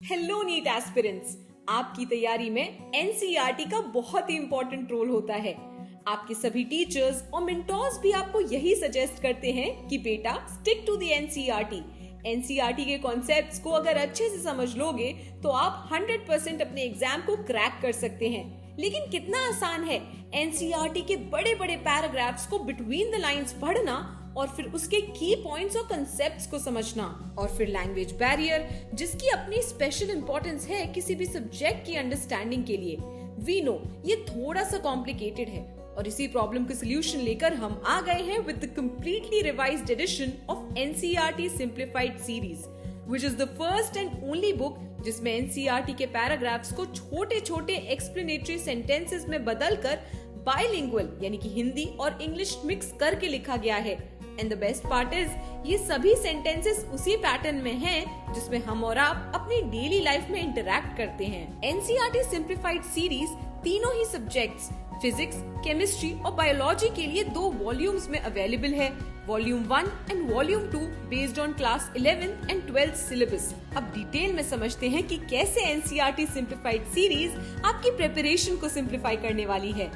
Hello NEET aspirants, आपकी तैयारी में एनसीईआरटी का बहुत ही इंपॉर्टेंट रोल होता है। आपके सभी टीचर्स और मेंटोर्स भी आपको यही सजेस्ट करते हैं कि बेटा stick to the NCERT. NCERT के कॉन्सेप्ट्स को अगर अच्छे से समझ लोगे तो आप 100% अपने एग्जाम को क्रैक कर सकते हैं। लेकिन कितना आसान है एनसीईआरटी के बड़े बड़े पैराग्राफ्स को बिटवीन द लाइंस पढ़ना और फिर उसके की पॉइंट्स और कंसेप्ट्स को समझना। और फिर लैंग्वेज बैरियर, जिसकी अपनी स्पेशल इंपॉर्टेंस है किसी भी सब्जेक्ट की अंडरस्टैंडिंग के लिए। वी नो ये थोड़ा सा कॉम्प्लिकेटेड है और इसी प्रॉब्लम का सोल्यूशन लेकर हम आ गए हैं with the completely revised edition of NCERT simplified series, which is the first and only book जिसमें एनसीईआरटी के पैराग्राफ्स को छोटे छोटे एक्सप्लेनेटरी सेंटेंसेस में बदलकर बाइलिंगुअल यानी कि हिंदी और इंग्लिश मिक्स करके लिखा गया है। And the best part is ये सभी सेंटेंसेस उसी पैटर्न में हैं जिसमें हम और आप अपनी डेली लाइफ में इंटरैक्ट करते हैं। एनसीईआरटी सिंप्लीफाइड सीरीज तीनों ही सब्जेक्ट्स फिजिक्स, केमिस्ट्री और बायोलॉजी के लिए 2 वॉल्यूम्स में अवेलेबल है, volume 1 and volume 2 based on class 11th and 12th syllabus. अब डिटेल में समझते हैं कि कैसे एनसीईआरटी सिंप्लीफाइड सीरीज आपकी प्रिपरेशन को सिंप्लीफाई करने वाली है।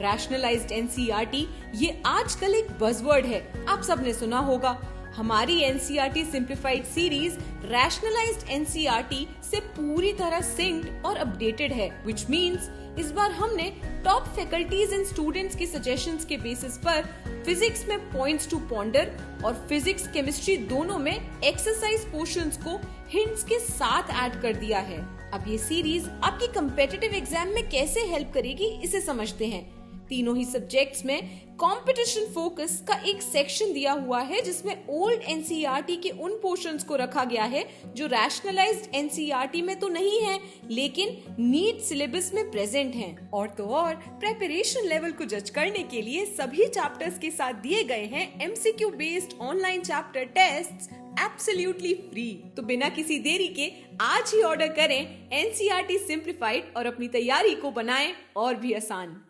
रैशनलाइज्ड एनसीईआरटी ये आजकल एक बज़वर्ड है, आप सबने सुना होगा। हमारी NCERT simplified series rationalised NCERT से पूरी तरह सिंक्ड और अपडेटेड है, व्हिच मींस इस बार हमने टॉप फैकल्टीज एंड स्टूडेंट्स के सजेशंस के बेसिस पर फिजिक्स में पॉइंट्स टू पॉन्डर और फिजिक्स केमिस्ट्री दोनों में एक्सरसाइज पोर्शंस को हिंट्स के साथ ऐड कर दिया है। अब ये सीरीज आपकी कम्पिटिटिव एग्जाम में कैसे हेल्प करेगी इसे समझते हैं। तीनों ही सब्जेक्ट्स में कंपटीशन फोकस का एक सेक्शन दिया हुआ है जिसमें ओल्ड एनसीईआरटी के उन पोर्शंस को रखा गया है जो रैशनलाइज्ड एनसीईआरटी में तो नहीं है लेकिन नीट सिलेबस में प्रेजेंट हैं। और तो और प्रिपरेशन लेवल को जज करने के लिए सभी चैप्टर्स के साथ दिए गए हैं MCQ based online chapter tests absolutely free. तो बिना किसी देरी के आज ही ऑर्डर करें एनसीईआरटी सिंप्लीफाइड और अपनी तैयारी को बनाएं और भी आसान।